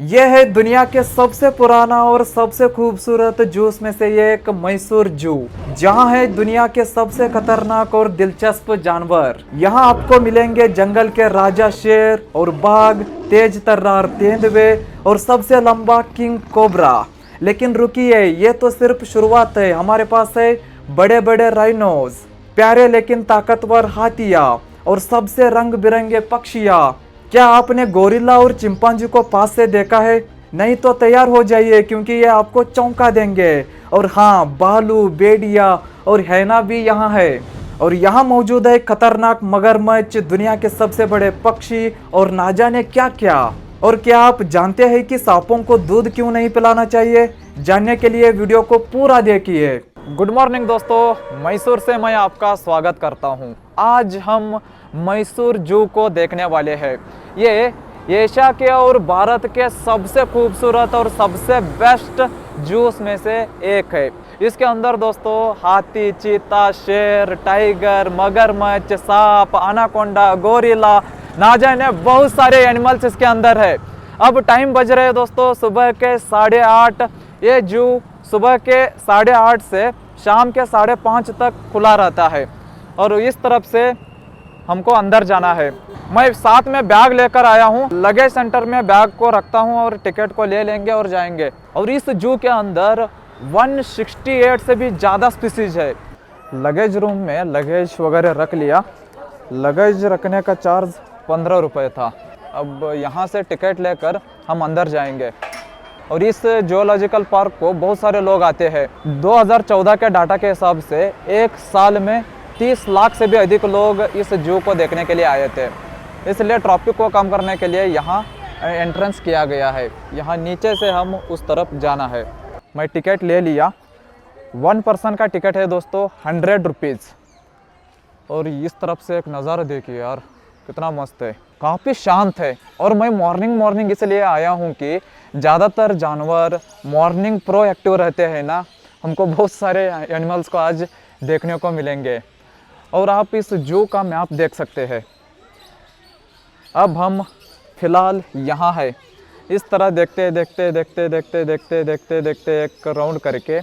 यह है दुनिया के सबसे पुराना और सबसे खूबसूरत जूस में से एक मैसूर जू, जहां है दुनिया के सबसे खतरनाक और दिलचस्प जानवर। यहां आपको मिलेंगे जंगल के राजा शेर और बाघ, तेज तर्रार तेंदुए और सबसे लंबा किंग कोबरा। लेकिन रुकिए, ये तो सिर्फ शुरुआत है। हमारे पास है बड़े बड़े राइनोज, प्यारे लेकिन ताकतवर हाथिया और सबसे रंग बिरंगे पक्षियां। क्या आपने गोरिल्ला और चिंपांजी को पास से देखा है? नहीं तो तैयार हो जाइए, क्योंकि ये आपको चौंका देंगे। और हाँ, भालू, भेड़िया और हैना भी यहाँ है। और यहाँ मौजूद है खतरनाक मगरमच्छ, दुनिया के सबसे बड़े पक्षी और ना जाने क्या क्या। और क्या आप जानते हैं कि सांपों को दूध क्यों नहीं पिलाना चाहिए? जानने के लिए वीडियो को पूरा देखिए। गुड मॉर्निंग दोस्तों, मैसूर से मैं आपका स्वागत करता हूं। आज हम मैसूर जू को देखने वाले हैं। ये एशिया के और भारत के सबसे खूबसूरत और सबसे बेस्ट जूस में से एक है। इसके अंदर दोस्तों हाथी, चीता, शेर, टाइगर, मगरमच्छ, सांप, अनाकोंडा, गोरिल्ला, ना जाने बहुत सारे एनिमल्स इसके अंदर है। अब टाइम बज रहे हैं दोस्तों सुबह के 8:30। ये जू सुबह के 8:30 से शाम के 5:30 तक खुला रहता है। और इस तरफ से हमको अंदर जाना है। मैं साथ में बैग लेकर आया हूँ। लगेज सेंटर में बैग को रखता हूँ और टिकट को ले लेंगे और जाएंगे। और इस जू के अंदर 168 से भी ज़्यादा स्पीसीज है। लगेज रूम में लगेज वगैरह रख लिया। लगेज रखने का चार्ज 15 रुपये था। अब यहाँ से टिकट लेकर हम अंदर जाएंगे। और इस जूलॉजिकल पार्क को बहुत सारे लोग आते हैं। 2014 के डाटा के हिसाब से एक साल में 30 लाख से भी अधिक लोग इस जू को देखने के लिए आए थे। इसलिए ट्रैफिक को कम करने के लिए यहाँ एंट्रेंस किया गया है। यहाँ नीचे से हम उस तरफ जाना है। मैं टिकट ले लिया। 1 पर्सन का टिकट है दोस्तों 100 रुपीज़। और इस तरफ से एक नज़ारा देखिए यार, कितना मस्त है, काफ़ी शांत है। और मैं मॉर्निंग इसलिए आया हूँ कि ज़्यादातर जानवर मॉर्निंग प्रोएक्टिव रहते हैं ना। हमको बहुत सारे एनिमल्स को आज देखने को मिलेंगे। और आप इस जू का मैप देख सकते हैं। अब हम फिलहाल यहाँ है। इस तरह देखते देखते एक राउंड करके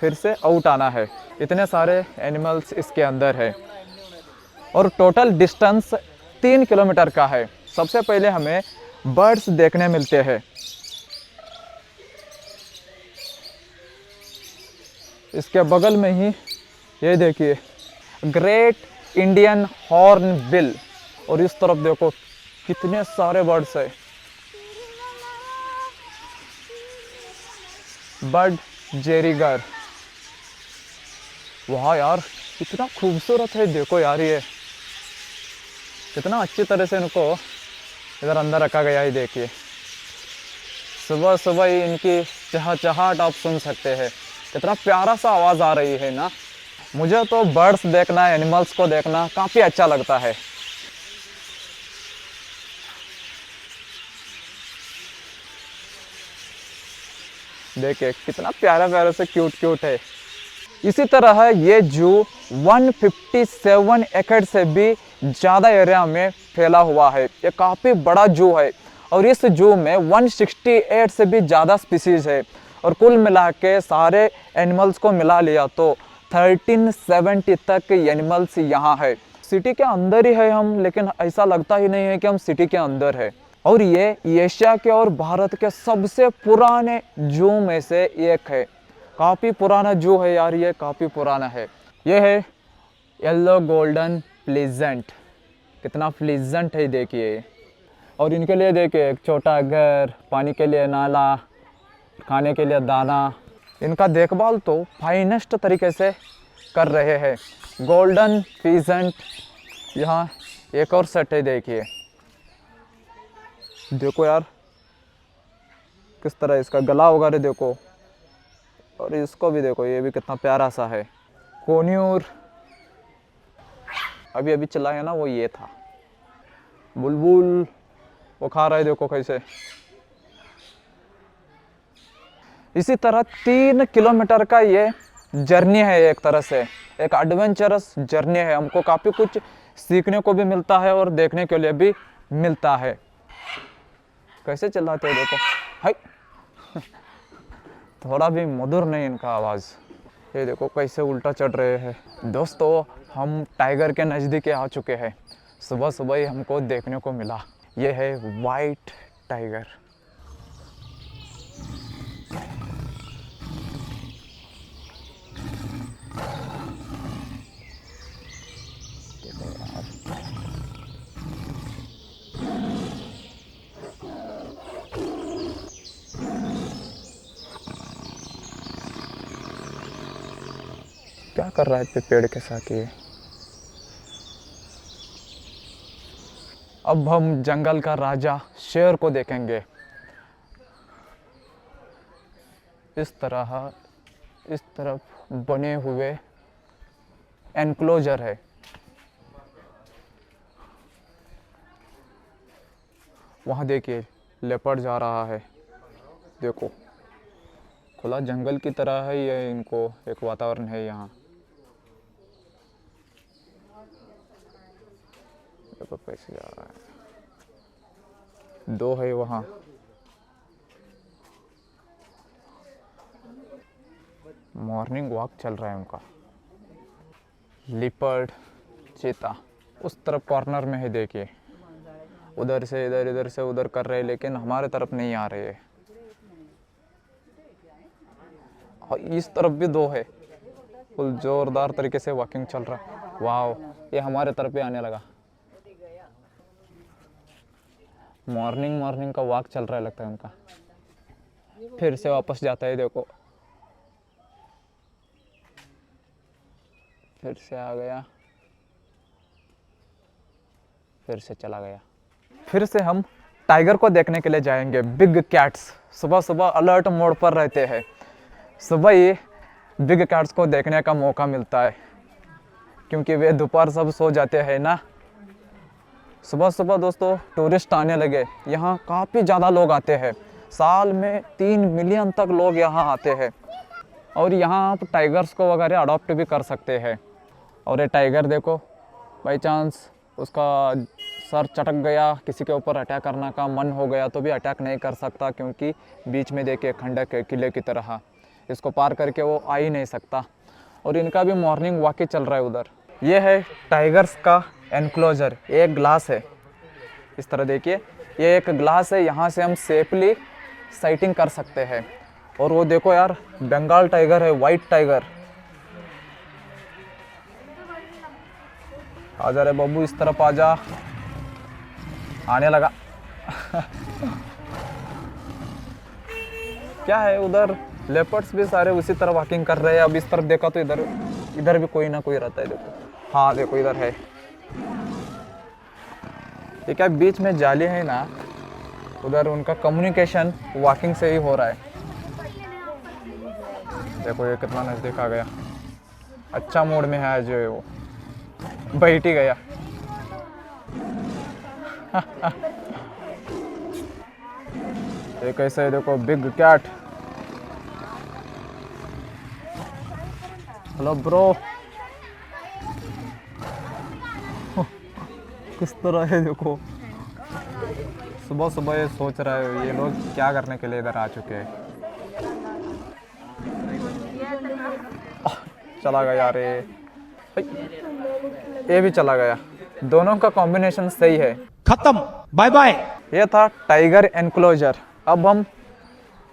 फिर से आउट आना है। इतने सारे एनिमल्स इसके अंदर है। और टोटल डिस्टेंस 3 किलोमीटर का है। सबसे पहले हमें बर्ड्स देखने मिलते हैं। इसके बगल में ही ये देखिए ग्रेट इंडियन हॉर्न बिल। और इस तरफ देखो कितने सारे बर्ड्स है। बर्ड जेरीगर, वाह यार कितना खूबसूरत है। देखो यार ये कितना अच्छी तरह से इनको इधर अंदर रखा गया है। देखिए सुबह सुबह ही इनकी चहचहाट आप सुन सकते हैं। कितना प्यारा सा आवाज़ आ रही है ना। मुझे तो बर्ड्स देखना, एनिमल्स को देखना काफ़ी अच्छा लगता है। देखिए कितना प्यारा प्यारा से क्यूट है। इसी तरह ये जू 157 एकड़ से भी ज़्यादा एरिया में फैला हुआ है। ये काफ़ी बड़ा जू है। और इस जू में 168 से भी ज़्यादा स्पीसीज है। और कुल मिला के सारे एनिमल्स को मिला लिया तो 1370 तक एनिमल्स यहाँ है। सिटी के अंदर ही है हम, लेकिन ऐसा लगता ही नहीं है कि हम सिटी के अंदर है। और ये एशिया के और भारत के सबसे पुराने जू में से एक है। काफ़ी पुराना जू है यार, ये काफ़ी पुराना है। ये है येलो गोल्डन प्लीजेंट। कितना प्लीजेंट है देखिए। और इनके लिए देखिए एक छोटा घर, पानी के लिए नाला, खाने के लिए दाना। इनका देखभाल तो फाइनेस्ट तरीके से कर रहे हैं। Golden pleasant. यहाँ एक और सेट है देखिए। देखो यार किस तरह इसका गला वगैरह देखो। और इसको भी देखो, ये भी कितना प्यारा सा है। कोन्यूर अभी अभी चला है ना, वो ये था। बुलबुल वो खा रहा है, देखो कैसे। इसी तरह 3 किलोमीटर का ये जर्नी है। एक तरह से एक एडवेंचरस जर्नी है। हमको काफ़ी कुछ सीखने को भी मिलता है और देखने के लिए भी मिलता है। कैसे चलाते हैं देखो। हाय थोड़ा भी मधुर नहीं इनका आवाज़। ये देखो कैसे उल्टा चढ़ रहे हैं। दोस्तों हम टाइगर के नज़दीक आ चुके हैं। सुबह सुबह ही हमको देखने को मिला। ये है वाइट टाइगर। क्या कर रहा है पे पेड़ के साथ ये। अब हम जंगल का राजा शेर को देखेंगे। इस तरफ बने हुए एनक्लोजर है। वहाँ देखिए लेपर्ड जा रहा है। देखो खुला जंगल की तरह है ये, इनको एक वातावरण है यहाँ। देखो कैसे जा रहा है। दो है वहाँ। मॉर्निंग वॉक चल रहा है उनका। लिपर्ड चीता उस तरफ कॉर्नर में है। देखिए उधर से इधर, इधर से उधर कर रहे हैं, लेकिन हमारे तरफ नहीं आ रहे हैं। और इस तरफ भी दो है। फुल जोरदार तरीके से वॉकिंग चल रहा है। वाह ये हमारे तरफ भी आने लगा। मॉर्निंग का वॉक चल रहा है लगता है उनका। फिर से वापस जाता है। देखो फिर से आ गया, फिर से चला गया। फिर से हम टाइगर को देखने के लिए जाएंगे। बिग कैट्स सुबह सुबह अलर्ट मोड पर रहते हैं। सुबह ही बिग कैट्स को देखने का मौका मिलता है, क्योंकि वे दोपहर सब सो जाते हैं ना। सुबह सुबह दोस्तों टूरिस्ट आने लगे। यहाँ काफ़ी ज़्यादा लोग आते हैं। साल में 3 मिलियन तक लोग यहाँ आते हैं। और यहाँ आप टाइगर्स को वगैरह अडॉप्ट भी कर सकते हैं। और ये टाइगर देखो, बाई चांस उसका सर चटक गया, किसी के ऊपर अटैक करने का मन हो गया तो भी अटैक नहीं कर सकता, क्योंकि बीच में देखिए खंडक है किले की तरह। इसको पार करके वो आ ही नहीं सकता। और इनका भी मॉर्निंग वॉक चल रहा है उधर। ये है टाइगर्स का एनक्लोजर। एक ग्लास है इस तरह, देखिए ये एक ग्लास है। यहाँ से हम सेफली साइटिंग कर सकते हैं। और वो देखो यार बंगाल टाइगर है, वाइट टाइगर। आजा रे बाबू, इस तरफ आजा। आने लगा। क्या है उधर लेपर्ड्स भी सारे उसी तरह वॉकिंग कर रहे हैं। अब इस तरफ देखा तो इधर भी कोई ना कोई रहता है। देखो हाँ देखो इधर है। ये क्या बीच में जाली है ना, उधर उनका कम्युनिकेशन वॉकिंग से ही हो रहा है। देखो ये कितना नज़दीक आ गया। अच्छा मोड में है जो है वो, बैठ ही गया। ये कैसे है देखो, बिग कैट। Hello bro. किस तरह है देखो। सुबह सुबह ये सोच रहा है ये लोग क्या करने के लिए इधर आ चुके हैं। चला गया रे, ये भी चला गया। दोनों का कॉम्बिनेशन सही है। खत्म, बाय बाय। ये था टाइगर एनक्लोजर। अब हम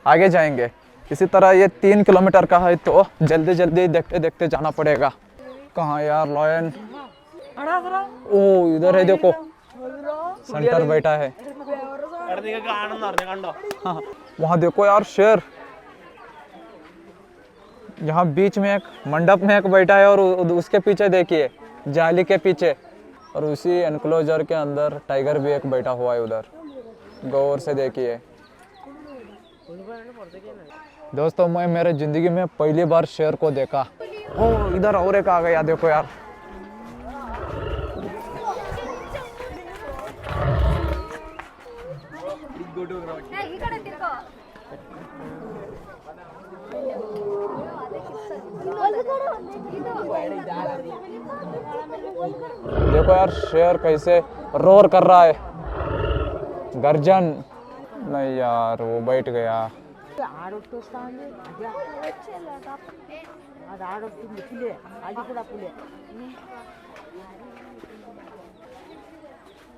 आगे जाएंगे। इसी तरह ये 3 किलोमीटर का है, तो जल्दी जल्दी देखते देखते जाना पड़ेगा। कहाँ यार लॉयन? ओ इधर है देखो, सेंटर बैठा है। हाँ, वहाँ देखो यार शेर। यहाँ बीच में एक मंडप में एक बैठा है, और उसके पीछे देखिए जाली के पीछे। और उसी एनक्लोजर के अंदर टाइगर भी एक बैठा हुआ है उधर। गौर से देखिए दोस्तों, मैं मेरे ज़िंदगी में पहली बार शेर को देखा। ओ इधर और एक आ गया देखो यार। देखो यार शेर कैसे रोर कर रहा है, गर्जन। नहीं यार वो बैठ गया। ఆడొట్టొస్తాంది అది ఆడొస్తుంది పులే అది కూడా పులే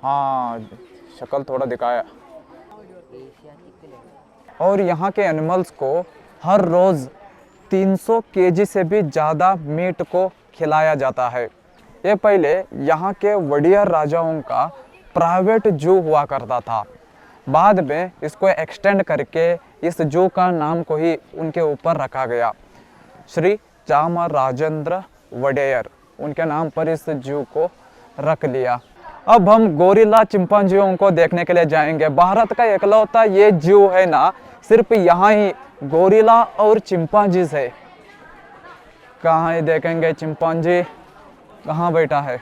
हाँ शक्ल थोड़ा दिखाया। और यहाँ के एनिमल्स को हर रोज़ 300 केजी से भी ज़्यादा मीट को खिलाया जाता है। ये पहले यहाँ के वडियर राजाओं का प्राइवेट जू हुआ करता था। बाद में इसको एक्सटेंड करके इस जू का नाम को ही उनके ऊपर रखा गया। श्री चामराजेंद्र वडेयर उनके नाम पर इस जू को रख लिया। अब हम गोरिल्ला चिंपांजियों को देखने के लिए जाएंगे। भारत का इकलौता ये जू है ना, सिर्फ यहाँ ही गोरिल्ला और चिंपांजीज है। कहाँ ही देखेंगे चिंपांजी, कहाँ बैठा है?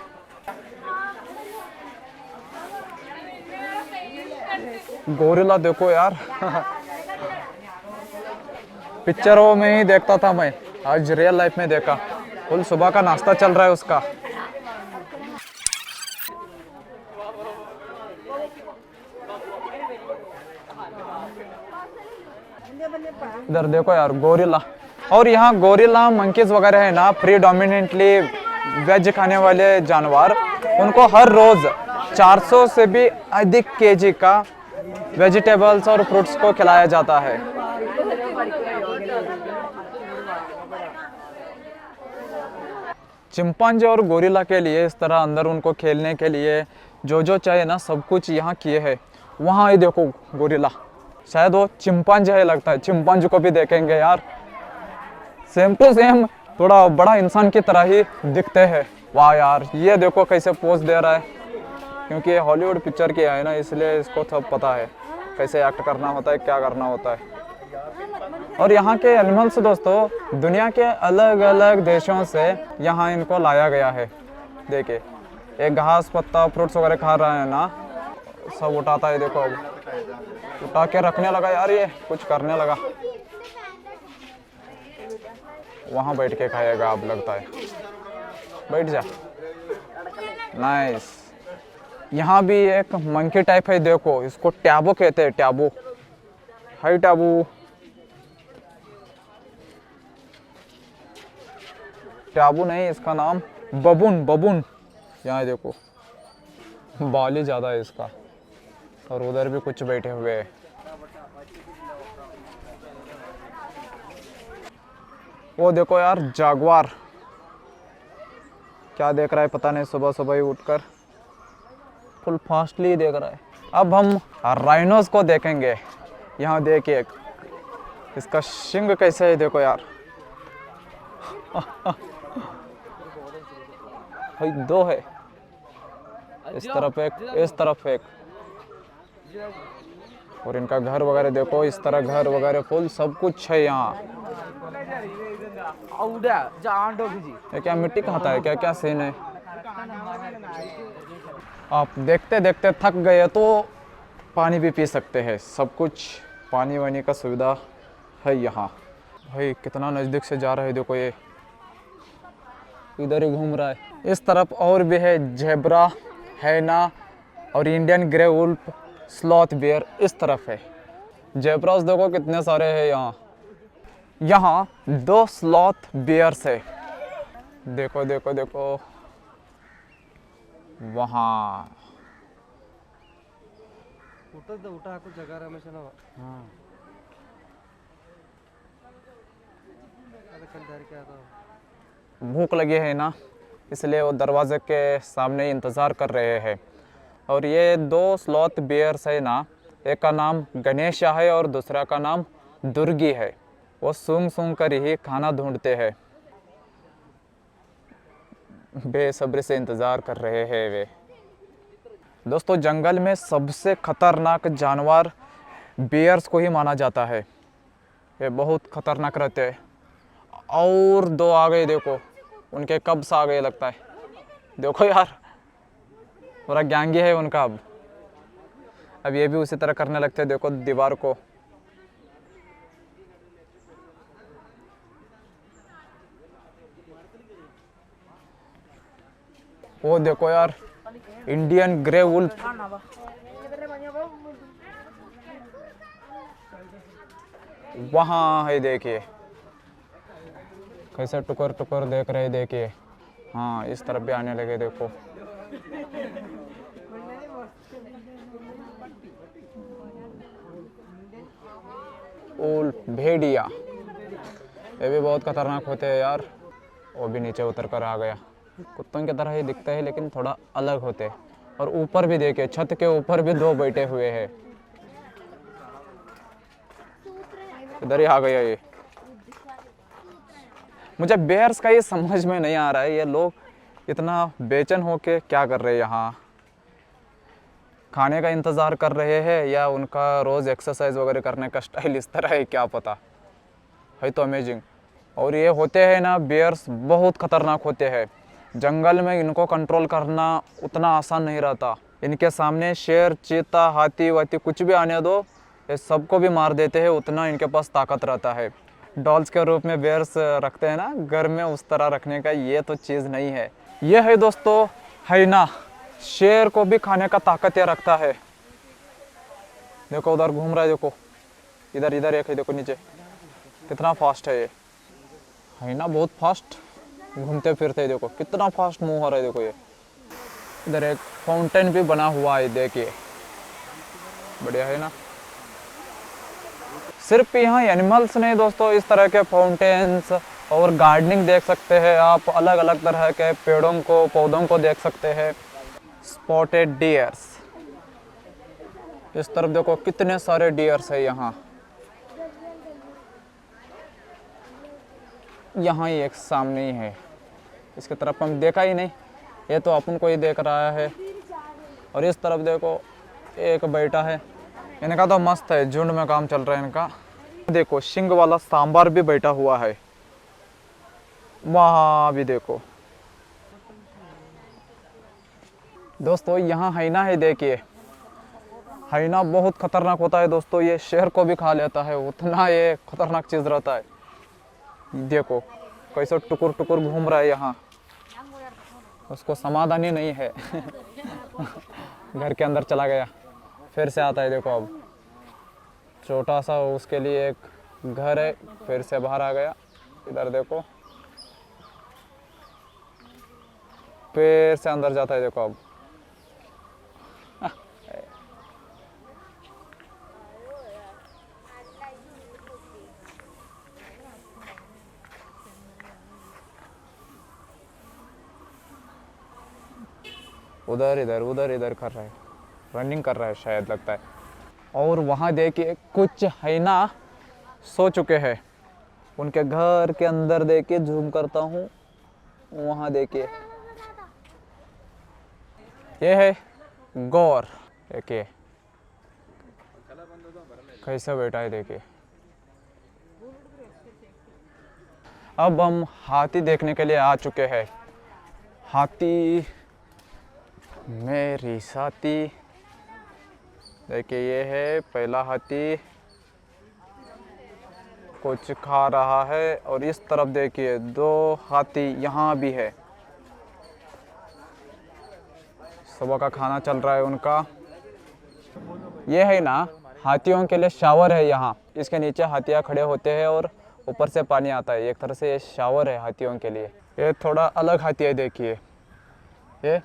गोरिल्ला देखो यार पिक्चरों में ही देखता था मैं, आज रियल लाइफ में देखा। फुल सुबह का नाश्ता चल रहा है उसका। इधर देखो यार गोरिल्ला। और यहाँ गोरिल्ला मंकीज वगैरह है ना, प्रीडोमिनेंटली वेज खाने वाले जानवर, उनको हर रोज 400 से भी अधिक केजी का वेजिटेबल्स और फ्रूट्स को खिलाया जाता है। चिंपांजी और गोरिल्ला के लिए इस तरह अंदर उनको खेलने के लिए जो चाहिए ना, सब कुछ यहाँ किए हैं। वहाँ ही देखो गोरिल्ला, शायद वो चिंपांजी है लगता है। चिंपांजी को भी देखेंगे यार, सेम टू सेम थोड़ा बड़ा इंसान की तरह ही दिखते हैं। वाह यार, ये देखो कैसे पोज दे रहा है, क्योंकि ये हॉलीवुड पिक्चर की है ना, इसलिए इसको सब पता है कैसे एक्ट करना होता है, क्या करना होता है। और यहाँ के एनिमल्स दोस्तों दुनिया के अलग अलग देशों से यहाँ इनको लाया गया है। देखिए एक घास पत्ता फ्रूट्स वगैरह खा रहा है ना, सब उठाता है। देखो अब उठा के रखने लगा यार, ये कुछ करने लगा। वहाँ बैठ के खाएगा अब लगता है। बैठ जा, नाइस। यहाँ भी एक मंकी टाइप है, देखो इसको टैबू कहते हैं। टैबू, हाय टैबू। टैबू नहीं, इसका नाम बबून। बबून यहाँ देखो, बाल ही ज़्यादा है इसका। और उधर भी कुछ बैठे हुए हैं। वो देखो यार जागवार, क्या देख रहा है पता नहीं, सुबह सुबह ही उठकर फुल फास्टली देख रहा है। अब हम राइनोस को देखेंगे। यहाँ देखिए इसका शिंग कैसे है, देखो यार भाई दो है, इस तरफ एक, इस तरफ एक। और इनका घर वगैरह देखो, इस तरह घर वगैरह फुल सब कुछ है यहाँ। ये क्या मिट्टी खाता है क्या, क्या सीन है? आप देखते देखते थक गए तो पानी भी पी सकते हैं। सब कुछ पानी वानी का सुविधा है यहाँ। भाई कितना नज़दीक से जा रहा है, देखो ये इधर ही घूम रहा है। इस तरफ और भी है, जेब्रा, हैना और Indian grey wolf, sloth bear इस तरफ है। जेब्रास देखो कितने सारे हैं यहाँ। यहाँ 2 स्लॉथ बियर्स है, देखो देखो देखो वहाँ। भूख लगी है ना, इसलिए वो दरवाजे के सामने इंतज़ार कर रहे हैं। और ये 2 स्लॉथ बियर्स है ना, एक का नाम गणेशा है और दूसरा का नाम दुर्गी है। वो सूंघ सूंघ कर ही खाना ढूंढते हैं, बेसब्री से इंतज़ार कर रहे हैं वे। दोस्तों जंगल में सबसे खतरनाक जानवर बियर्स को ही माना जाता है। ये बहुत खतरनाक रहते हैं। और 2 आ गए, देखो उनके कब्स आ गए लगता है। देखो यार पूरा गैंगी है उनका। अब ये भी उसी तरह करने लगते हैं, देखो दीवार को। वो देखो यार इंडियन ग्रे वुल्फ, वहाँ है देखिए, कैसे टुकर टुकर देख रहे देखिए। हाँ इस तरफ भी आने लगे देखो। ओल भेड़िया, ये भी बहुत खतरनाक होते हैं यार। वो भी नीचे उतर कर आ गया। कुत्तों की तरह ही दिखते हैं लेकिन थोड़ा अलग होते हैं। और ऊपर भी देखिए, छत के ऊपर भी दो बैठे हुए हैं। इधर ही आ गया ये। मुझे बेयर्स का ये समझ में नहीं आ रहा है, ये लोग इतना बेचैन होके क्या कर रहे हैं यहाँ। खाने का इंतज़ार कर रहे हैं या उनका रोज़ एक्सरसाइज वगैरह करने का स्टाइल इस तरह है, क्या पता है। तो अमेजिंग। और ये होते हैं ना बेयर्स, बहुत ख़तरनाक होते हैं। जंगल में इनको कंट्रोल करना उतना आसान नहीं रहता। इनके सामने शेर, चीता, हाथी वाथी कुछ भी आने दो, ये सबको भी मार देते हैं, उतना इनके पास ताकत रहता है। डॉल्स के रूप में बेयर्स रखते हैं ना घर में, उस तरह रखने का ये तो चीज़ नहीं है। ये है दोस्तों हाइना, शेर को भी खाने का ताकत ये रखता है। देखो उधर घूम रहा है, देखो इधर इधर एक है, देखो नीचे कितना फास्ट है ये हाइना, बहुत फास्ट घूमते फिरते हैं। देखो कितना फास्ट मूव हो रहा है, देखो ये। इधर एक फाउंटेन भी बना हुआ है, देखिए बढ़िया है ना। सिर्फ यहाँ एनिमल्स नहीं दोस्तों, इस तरह के फाउंटेन्स और गार्डनिंग देख सकते हैं आप। अलग अलग तरह के पेड़ों को, पौधों को देख सकते हैं। स्पॉटेड डियर्स, इस तरफ देखो कितने सारे डियर्स है यहाँ। यहाँ ही एक सामने ही है, इसकी तरफ हम देखा ही नहीं, ये तो अपन को ही देख रहा है। और इस तरफ देखो एक बैठा है, इनका तो मस्त है, झुंड में काम चल रहा है इनका। देखो शिंग वाला सांबर भी बैठा हुआ है, वहाँ भी देखो दोस्तों। यहाँ हाइना है, देखिए हाइना बहुत खतरनाक होता है दोस्तों, ये शेर को भी खा लेता है, उतना ये खतरनाक चीज़ रहता है। देखो कैसे टुकुर टुकुर घूम रहा है यहाँ, उसको समाधान ही नहीं है। घर के अंदर चला गया, फिर से आता है। देखो अब छोटा सा उसके लिए एक घर है, फिर से बाहर आ गया। इधर देखो फिर से अंदर जाता है, देखो अब। उधर इधर कर रहा है, रनिंग कर रहा है शायद, लगता है। और वहाँ देखिए कुछ हाइना सो चुके हैं, उनके घर के अंदर देखिए, जूम करता हूँ, वहाँ देखिए ये है गौर, देखिए कैसे बैठा है, देखिए। अब हम हाथी देखने के लिए आ चुके हैं। हाथी मेरी साथी, देखिए ये है पहला हाथी, कुछ खा रहा है। और इस तरफ देखिए दो हाथी यहाँ भी है, सुबह का खाना चल रहा है उनका। ये है ना हाथियों के लिए शावर है यहाँ, इसके नीचे हाथियाँ खड़े होते हैं और ऊपर से पानी आता है। एक तरह से ये शावर है हाथियों के लिए। ये थोड़ा अलग हाथी है, देखिए ये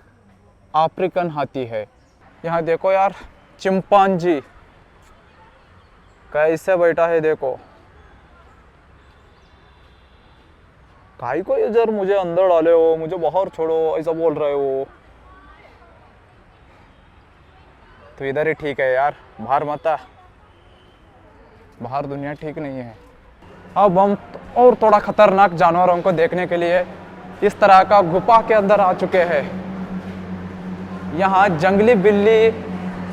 अफ्रीकन हाथी है। यहाँ देखो यार चिंपांजी कैसे बैठा है, देखो। काई को इधर मुझे अंदर डाले हो, मुझे बाहर छोड़ो, ऐसा बोल रहे हो। तो इधर ही ठीक है यार, बाहर मत आ, बाहर दुनिया ठीक नहीं है। अब हम और थोड़ा खतरनाक जानवरों को देखने के लिए इस तरह का गुफा के अंदर आ चुके हैं। यहाँ जंगली बिल्ली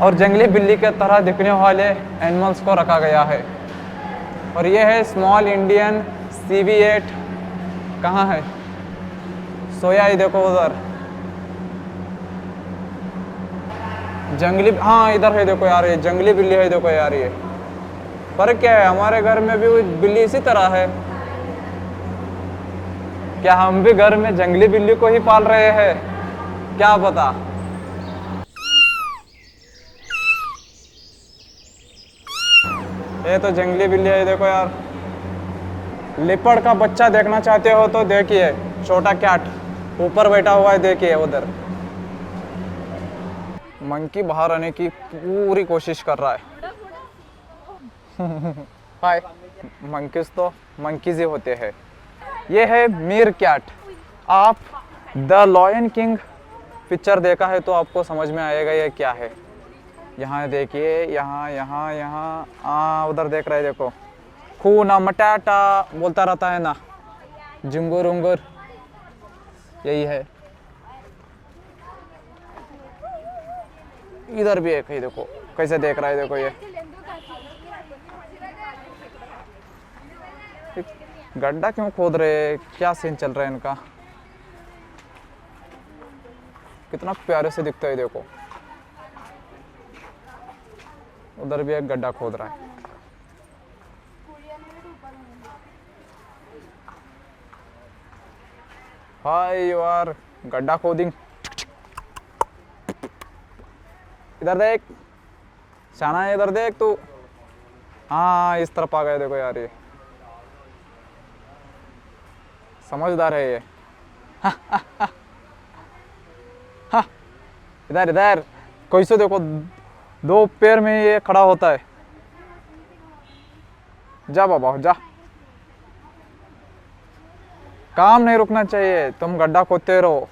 और जंगली बिल्ली के तरह दिखने वाले एनिमल्स को रखा गया है। और ये है स्मॉल इंडियन CV8, कहाँ है, सोया ही देखो उधर। जंगली, हाँ इधर है देखो यार, ये जंगली बिल्ली है, देखो यार। ये पर क्या है, हमारे घर में भी बिल्ली इसी तरह है क्या? हम भी घर में जंगली बिल्ली को ही पाल रहे हैं, क्या पता। ये तो जंगली बिल्ली है, देखो यार। लिपड़ का बच्चा देखना चाहते हो तो देखिए, छोटा कैट ऊपर बैठा हुआ है, देखिए उधर। मंकी बाहर आने की पूरी कोशिश कर रहा है। हाय, मंकीज तो मंकीज ही होते हैं। ये है मीर कैट। आप द लॉयन किंग पिक्चर देखा है तो आपको समझ में आएगा ये क्या है। यहाँ देखिए, यहाँ उधर देख रहे हैं, देखो। खूना मटाटा बोलता रहता है ना, जुंगुर उंगुर, यही है। इधर भी एक है, देखो कैसे देख रहा है, देखो ये। गड्ढा क्यों खोद रहे, क्या सीन चल रहा है इनका। कितना प्यारे से दिखता है, देखो। उधर भी एक गड्ढा खोद रहा है। हाय यार, गड्ढा खोदिंग। इधर देख, शाना है, इधर देख तू। हाँ, इस तरफ आ गए, देखो यार, ये समझदार है ये। हाँ, इधर इधर कैसे, देखो दो पैर में ये खड़ा होता है। जा बाबा जा, काम नहीं रुकना चाहिए, तुम गड्ढा खोदते रहो।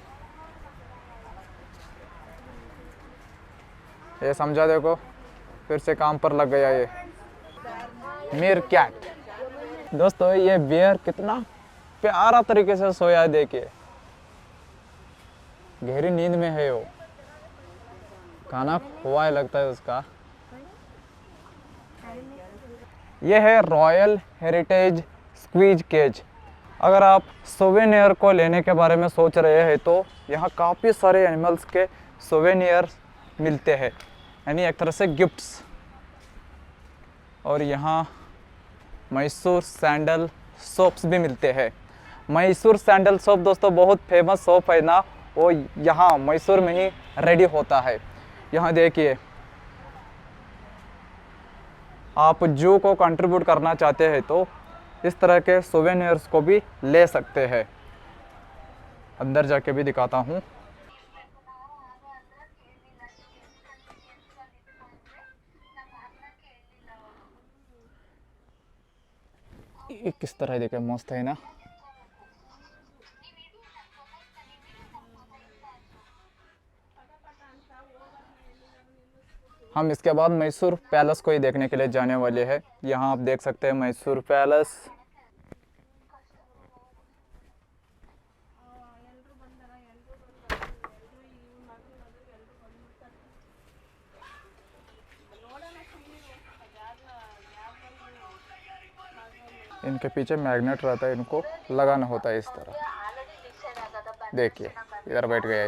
ये समझा, देखो फिर से काम पर लग गया ये मीर कैट। दोस्तों, ये बियर कितना प्यारा तरीके से सोया है, देखिए। गहरी नींद में है वो, खाना हुआ है लगता है उसका। ये है रॉयल हेरिटेज स्क्वीज केज। अगर आप सोवेनियर को लेने के बारे में सोच रहे हैं तो यहाँ काफ़ी सारे एनिमल्स के सोवेनियर मिलते हैं, यानी एक तरह से गिफ्ट्स। और यहाँ मैसूर सैंडल सोप्स भी मिलते हैं। मैसूर सैंडल सोप दोस्तों बहुत फेमस सोप है ना, वो यहाँ मैसूर में ही रेडी होता है। यहाँ देखिए, आप जू को कंट्रीब्यूट करना चाहते हैं तो इस तरह के सोवेनियर्स को भी ले सकते हैं। अंदर जाके भी दिखाता हूँ। ये किस तरह है, देखिए मस्त है ना। हम इसके बाद मैसूर पैलेस को ही देखने के लिए जाने वाले हैं। यहाँ आप देख सकते हैं मैसूर पैलेस। इनके पीछे मैग्नेट रहता है, इनको लगाना होता है इस तरह। देखिए इधर बैठ गया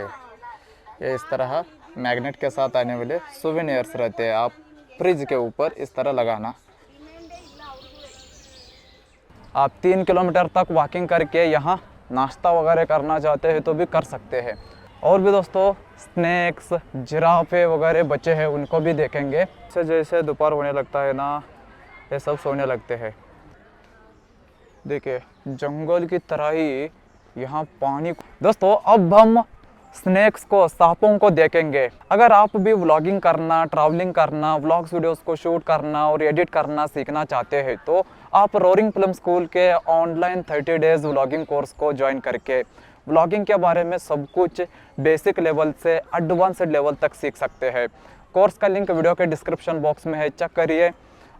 ये इस तरह मैग्नेट के साथ आने वाले सोवेनियर्स रहते हैं, आप फ्रिज के ऊपर इस तरह लगाना। आप 3 किलोमीटर तक वॉकिंग करके यहाँ नाश्ता वगैरह करना चाहते हैं तो भी कर सकते हैं। और भी दोस्तों स्नैक्स, जिराफे वगैरह बचे हैं, उनको भी देखेंगे। जैसे जैसे दोपहर होने लगता है ना, ये सब सोने लगते हैं। देखिए जंगल की तरह ही यहाँ पानी। दोस्तों अब हम स्नैक्स को, सांपों को देखेंगे। अगर आप भी व्लॉगिंग करना, ट्रैवलिंग करना, व्लॉग्स वीडियोस को शूट करना और एडिट करना सीखना चाहते हैं तो आप रोरिंग फिल्म स्कूल के ऑनलाइन 30 डेज व्लॉगिंग कोर्स को ज्वाइन करके व्लॉगिंग के बारे में सब कुछ बेसिक लेवल से एडवांस्ड लेवल तक सीख सकते हैं। कोर्स का लिंक वीडियो के डिस्क्रिप्शन बॉक्स में है, चेक करिए।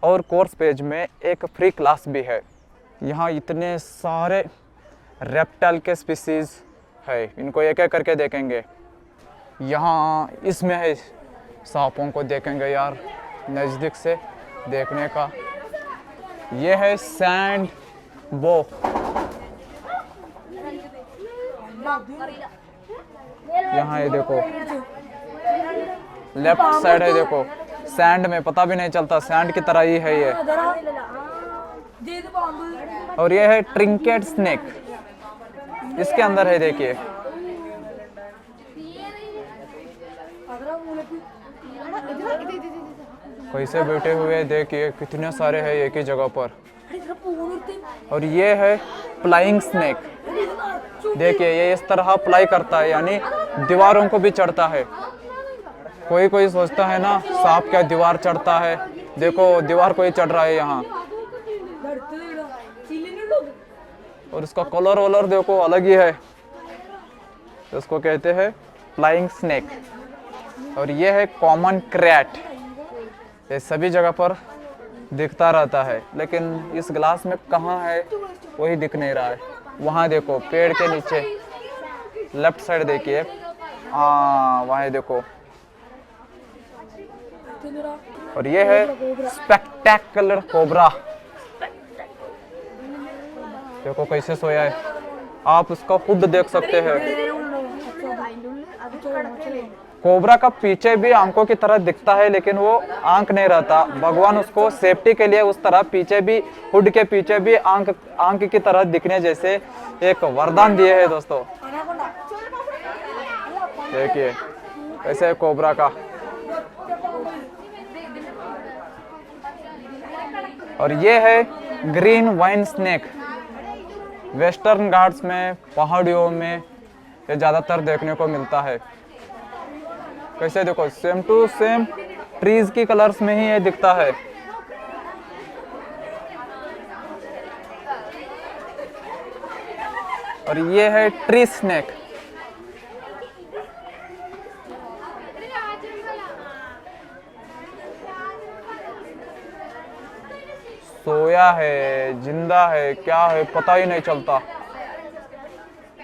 और कोर्स पेज में एक फ्री क्लास भी है। यहाँ इतने सारे रेप्टाइल के स्पीसीज है, इनको एक एक करके देखेंगे। यहाँ इसमें है, सांपों को देखेंगे यार नज़दीक से देखने का। ये है सैंड बो। यहाँ ये देखो लेफ्ट साइड है, देखो सैंड में पता भी नहीं चलता, सैंड की तरह ही है ये। और ये है ट्रिंकेट स्नेक, इसके अंदर है देखिए। कैसे बैठे हुए देखिए, कितने सारे हैं एक ही जगह पर। और ये है फ्लाइंग स्नेक। देखिए ये इस तरह फ्लाई करता है, यानी दीवारों को भी चढ़ता है। कोई कोई सोचता है ना सांप क्या दीवार चढ़ता है, देखो दीवार कोई चढ़ रहा है यहाँ। और इसका कलर वलर देखो अलग ही है, इसको कहते हैं फ्लाइंग स्नेक। और ये है कॉमन क्रैट। ये सभी जगह पर दिखता रहता है, लेकिन इस ग्लास में कहाँ है वही दिख नहीं रहा है। वहाँ देखो पेड़ के नीचे लेफ्ट साइड देखिए, हाँ वहाँ देखो। और ये है स्पेक्टेकुलर कोबरा। देखो कैसे सोया है, आप उसका खुद देख सकते हैं। कोबरा का पीछे भी आंखों की तरह दिखता है, लेकिन वो आंख नहीं रहता। भगवान उसको सेफ्टी के लिए उस तरह पीछे भी, हुड के पीछे भी आंख की तरह दिखने जैसे एक वरदान दिए है दोस्तों। देखिए कैसे है कोबरा का। और ये है green wine snake. Western Ghats में, पहाड़ियों में ये ज्यादातर देखने को मिलता है। कैसे देखो सेम टू सेम ट्रीज की कलर्स में ही ये दिखता है। और ये है ट्री स्नेक। सोया है, जिंदा है, क्या है पता ही नहीं चलता,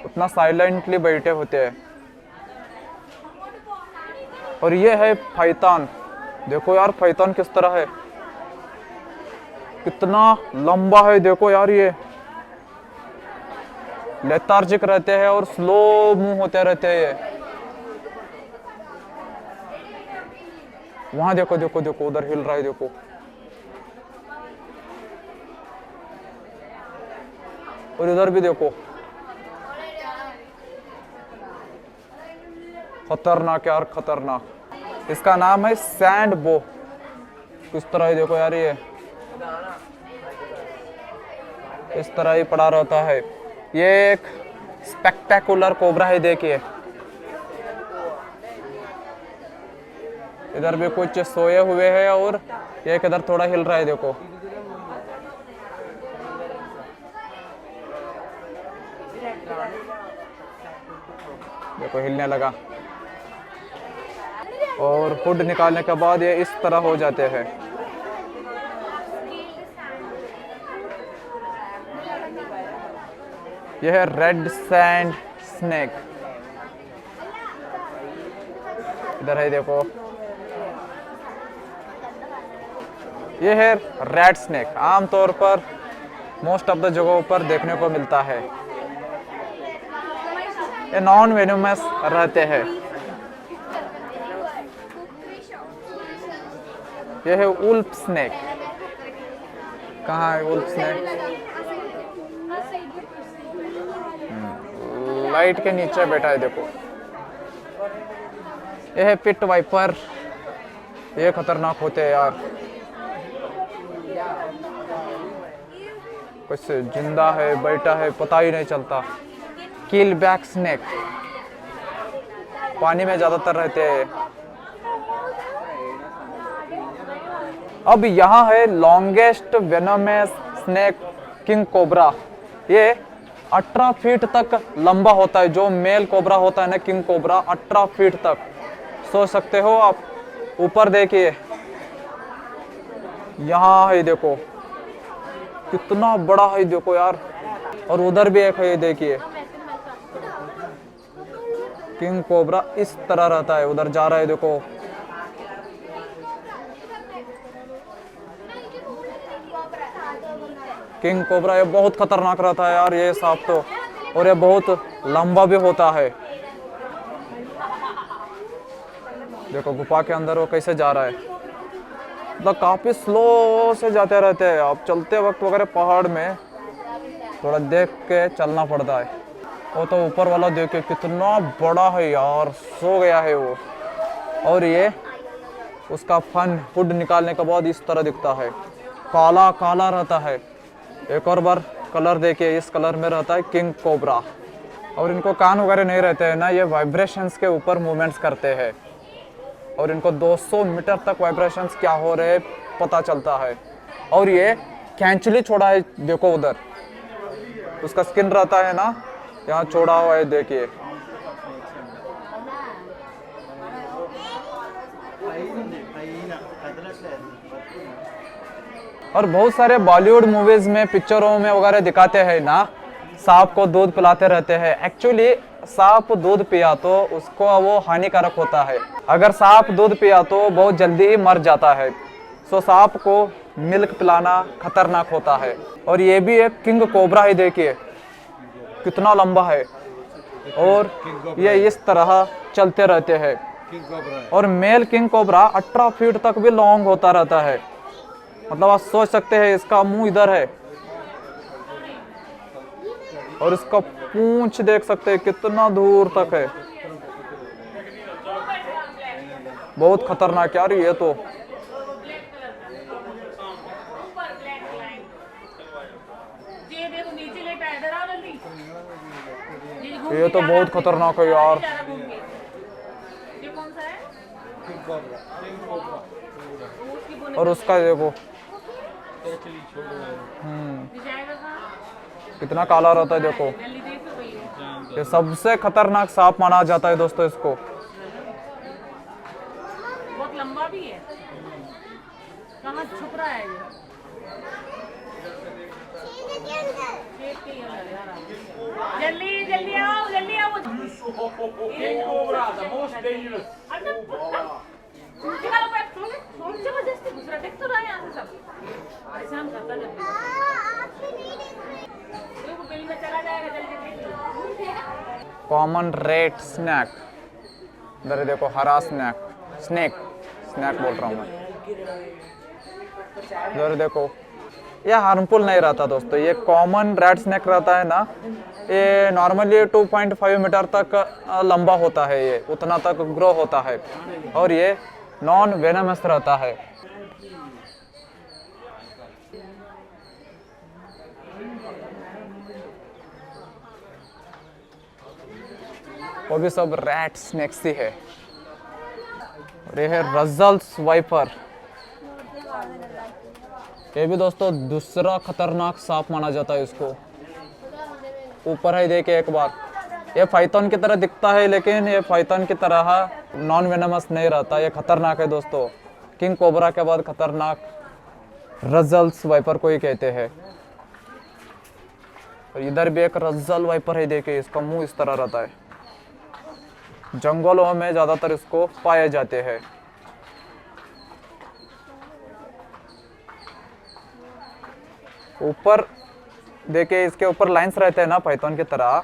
उतना साइलेंटली बैठे होते हैं। और ये है फैतान। देखो यार फैतान किस तरह है, कितना लंबा है देखो यार। ये लेथार्जिक रहते हैं और स्लो मूव होते रहते हैं। ये वहां देखो देखो देखो उधर हिल रहा है देखो। और इधर भी देखो, खतरनाक यार खतरनाक। इसका नाम है सैंड बो। किस तरह ही देखो यार, ये इस तरह ही पड़ा रहता है। ये एक स्पेक्टेकुलर कोबरा है देखिए। इधर भी कुछ सोए हुए हैं और एक इधर थोड़ा हिल रहा है देखो। देखो हिलने लगा। और हुड निकालने के बाद ये इस तरह हो जाते हैं। यह है रेड सैंड स्नेक। इधर है देखो। यह है रेड स्नेक। आमतौर पर मोस्ट ऑफ द जगहों पर देखने को मिलता है। ये नॉन वेनोमस रहते हैं। यह है वुल्फ स्नेक। कहाँ है वुल्फ स्नेक? लाइट के नीचे बैठा है देखो। यह है पिट वाइपर। ये खतरनाक होते हैं यार। कुछ जिंदा है बैठा है पता ही नहीं चलता। किलबैक स्नेक पानी में ज्यादातर रहते हैं। अब यहाँ है लॉन्गेस्ट वेनोमस स्नेक किंग कोबरा। ये 18 फीट तक लंबा होता है। जो मेल कोबरा होता है ना किंग कोबरा, 18 फीट तक। सोच सकते हो आप। ऊपर देखिए, यहाँ है देखो कितना बड़ा है देखो यार। और उधर भी एक है देखिए। किंग कोबरा इस तरह रहता है। उधर जा रहा है देखो। किंग कोबरा ये बहुत खतरनाक रहता है यार ये सांप तो। और ये बहुत लंबा भी होता है। देखो गुफा के अंदर वो कैसे जा रहा है। मतलब काफी स्लो से जाते रहते हैं। आप चलते वक्त वगैरह पहाड़ में थोड़ा देख के चलना पड़ता है। वो तो ऊपर वाला देखिए कितना बड़ा है यार। सो गया है वो। और ये उसका फन हुड निकालने के बाद इस तरह दिखता है, काला काला रहता है। एक और बार कलर देखिए, इस कलर में रहता है किंग कोबरा। और इनको कान वगैरह नहीं रहते हैं ना, ये वाइब्रेशंस के ऊपर मूवमेंट्स करते हैं और इनको 200 मीटर तक वाइब्रेशंस क्या हो रहे हैं पता चलता है। और ये कैंचली छोड़ा है, देखो उधर उसका स्किन रहता है ना, यहाँ छोड़ा हुआ है देखिए। और बहुत सारे बॉलीवुड मूवीज में, पिक्चरों में वगैरह दिखाते हैं ना, सांप को दूध पिलाते रहते हैं। एक्चुअली सांप दूध पिया तो उसको वो हानिकारक होता है। अगर सांप दूध पिया तो बहुत जल्दी ही मर जाता है। सो सांप को मिल्क पिलाना खतरनाक होता है। और ये भी एक किंग कोबरा है, देखिए कितना लंबा है और ये इस तरह चलते रहते हैं। और मेल किंग कोबरा 18 फीट तक भी लॉन्ग होता रहता है। मतलब आप सोच सकते हैं, इसका मुंह इधर है और इसका पूंछ देख सकते हैं कितना दूर तक है। बहुत खतरनाक यार ये तो। ये तो बहुत खतरनाक है यार। और उसका देखो कितना काला रहता है, देखो। ये सबसे खतरनाक सांप माना जाता है दोस्तों इसको। बहुत लंबा भी है। कहाँ छुप रहा है ये? जल्दी जल्दी आओ, जल्दी आओ। जबरदस्ती दूसरा देख तो रहा है यहाँ से सब परेशान करता जब में चला जाएगा जल्दी। कॉमन रेड स्नैक, इधर देखो हरा स्नैक बोल रहा हूँ मैं। इधर देखो, ये हार्मफुल नहीं रहता दोस्तों। ये कॉमन रेड स्नैक रहता है ना, ये नॉर्मली 2.5 मीटर तक लंबा होता है, ये उतना तक ग्रो होता है और ये नॉन वेनमस रहता है। वो भी सब रैट स्नेक्स ही है। और ये है रजल्स वाइपर। ये भी दोस्तों दूसरा खतरनाक सांप माना जाता है इसको। ऊपर है देखिए एक बार, ये पाइथन की तरह दिखता है लेकिन ये पाइथन की तरह नॉन वेनमस नहीं रहता। ये खतरनाक है दोस्तों। किंग कोबरा के बाद खतरनाक रजल्स वाइपर को ही कहते हैं। और इधर भी एक रजल वाइपर है, देखिए इसका मुंह इस तरह रहता है। जंगलों में ज्यादातर इसको पाए जाते हैं। ऊपर देखिए, इसके ऊपर लाइंस रहते हैं ना पाइथन की तरह,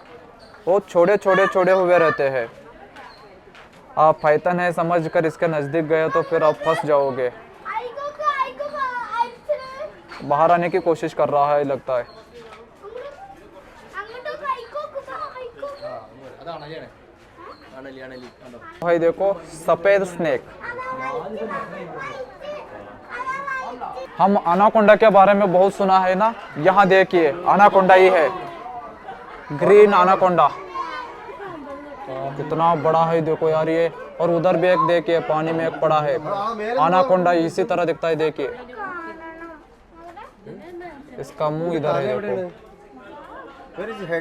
वो छोटे हुए रहते हैं। आप पाइथन है समझकर इसके नजदीक गए तो फिर आप फंस जाओगे। बाहर आने की कोशिश कर रहा है लगता है। भाई देखो सफेद स्नेक। हम अनाकोंडा के बारे में बहुत सुना है ना, यहाँ देखिए अनाकोंडा ही है, ग्रीन अनाकोंडा। कितना बड़ा है देखो यार ये। और उधर भी एक देखिए पानी में एक पड़ा है अनाकोंडा, इसी तरह दिखता है देखिए। इसका मुंह इधर है देखो,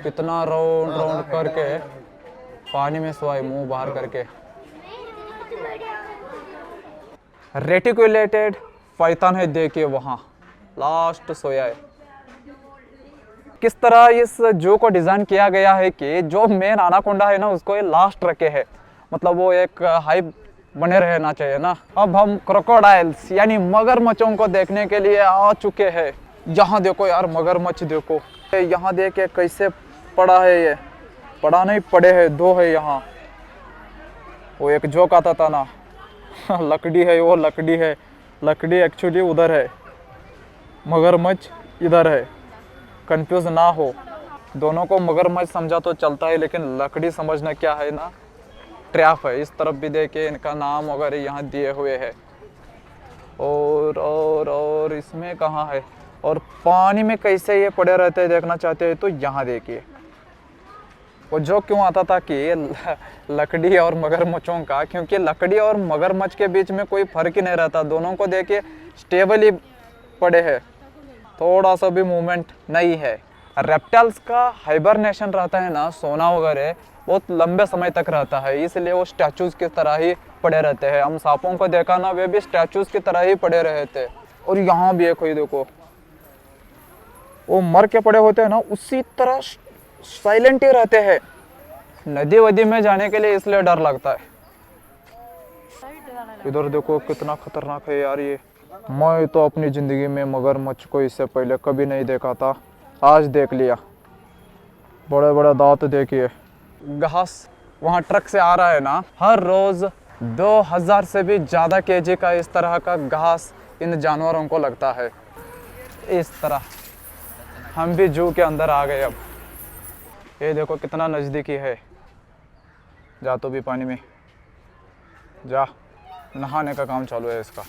कितना राउंड करके पानी में सोया है, मुंह बाहर करके। रेटिकुलेटेड पाइथन है देखिए, वहां लास्ट सोया है। किस तरह इस जू को डिजाइन किया गया है कि जो मेन अनाकोंडा है ना उसको ये लास्ट रखे है, मतलब वो एक हाइप बने रहना चाहिए ना। अब हम क्रोकोडाइल्स यानी मगरमच्छों को देखने के लिए आ चुके हैं। यहाँ देखो यार मगरमच्छ देखो, यहाँ देखिए कैसे पड़ा है। ये पड़ा नहीं, पड़े हैं, दो है यहाँ। वो एक जोक आता था ना लकड़ी है, वो लकड़ी है, लकड़ी एक्चुअली उधर है, मगरमच्छ इधर है। कंफ्यूज ना हो, दोनों को मगरमच्छ समझा तो चलता है लेकिन लकड़ी समझना क्या है ना, ट्रैप है। इस तरफ भी देखिए इनका नाम वगैरह यहाँ दिए हुए हैं। और इसमें कहाँ है, और पानी में कैसे ये पड़े रहते हैं देखना चाहते हैं तो यहाँ देखिए। वो जो क्यों आता था कि लकड़ी और मगरमच्छों का, क्योंकि लकड़ी और मगरमच्छ के बीच में कोई फर्क ही नहीं रहता, दोनों को देखिए स्टेबल ही पड़े हैं, थोड़ा सा भी मूवमेंट नहीं है। रेप्टाइल्स का हाइबरनेशन रहता है ना, सोना वगैरह बहुत लंबे समय तक रहता है, इसलिए वो स्टैचूज की तरह ही पड़े रहते हैं। हम सांपों को देखा ना, वे भी स्टैचूज की तरह ही पड़े रहे थे। और यहाँ भी एक कोई देखो, वो मर के पड़े होते हैं ना, उसी तरह साइलेंट ही रहते हैं। नदी वदी में जाने के लिए इसलिए डर लगता है। इधर देखो कितना खतरनाक है यार ये। मैं तो अपनी ज़िंदगी में मगरमच्छ को इससे पहले कभी नहीं देखा था, आज देख लिया। बड़े बड़े दांत देखिए। घास वहाँ ट्रक से आ रहा है ना, हर रोज़ 2000 से भी ज़्यादा केजी का इस तरह का घास इन जानवरों को लगता है। इस तरह हम भी जू के अंदर आ गए। अब ये देखो कितना नज़दीकी है। जा तो भी पानी में जा, नहाने का काम चालू है इसका।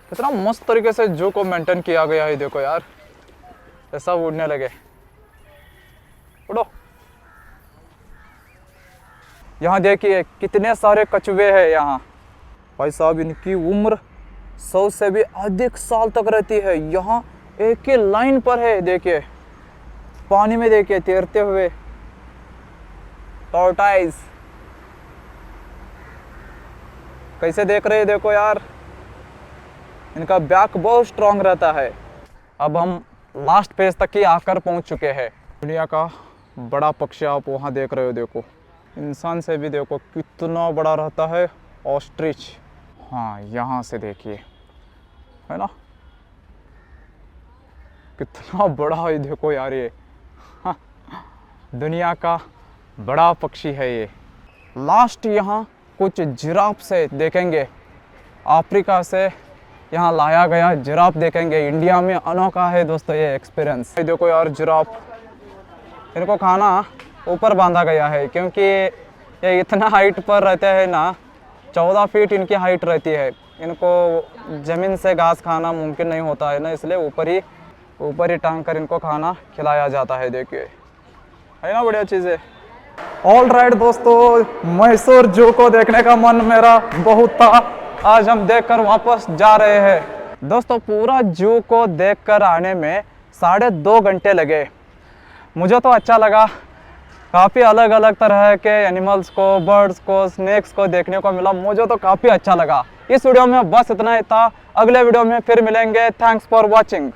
कितना मस्त तरीके से जू को मेंटेन किया गया है, देखो यार, ऐसा उड़ने लगे। उड़ो। यहाँ देखिए कितने सारे कछुए हैं यहाँ। भाई साहब, इनकी उम्र 100 से भी अधिक साल तक रहती है। यहाँ एक ही लाइन पर है, देखिए पानी में देखिए तैरते हुए टॉर्टाइज। कैसे देख रहे हैं देखो यार, इनका बैक बहुत स्ट्रांग रहता है। अब हम लास्ट पेज तक ही आकर पहुंच चुके हैं। दुनिया का बड़ा पक्षी आप वहाँ देख रहे हो, देखो इंसान से भी देखो कितना बड़ा रहता है, ऑस्ट्रिच। हाँ, यहाँ से देखिए, है ना, कितना बड़ा है देखो यार ये। हाँ, दुनिया का बड़ा पक्षी है ये। लास्ट यहाँ कुछ जिराफ से देखेंगे, अफ्रीका से यहाँ लाया गया जिराफ देखेंगे। इंडिया में अनोखा है दोस्तों ये एक्सपीरियंस। देखो यार जिराफ, इनको खाना ऊपर बांधा गया है क्योंकि ये इतना हाइट पर रहते हैं ना, 14 फीट इनकी हाइट रहती है। इनको ज़मीन से घास खाना मुमकिन नहीं होता है ना, इसलिए ऊपर ही टांग कर इनको खाना खिलाया जाता है। देखिए, है ना बढ़िया चीज़ है। ऑल राइट दोस्तों, मैसूर जू को देखने का मन मेरा बहुत था, आज हम देखकर वापस जा रहे हैं। दोस्तों पूरा जू को देखकर आने में 2.5 घंटे लगे। मुझे तो अच्छा लगा, काफ़ी अलग अलग तरह के एनिमल्स को, बर्ड्स को, स्नेक्स को देखने को मिला। मुझे तो काफ़ी अच्छा लगा। इस वीडियो में बस इतना ही था, अगले वीडियो में फिर मिलेंगे। Thanks for watching.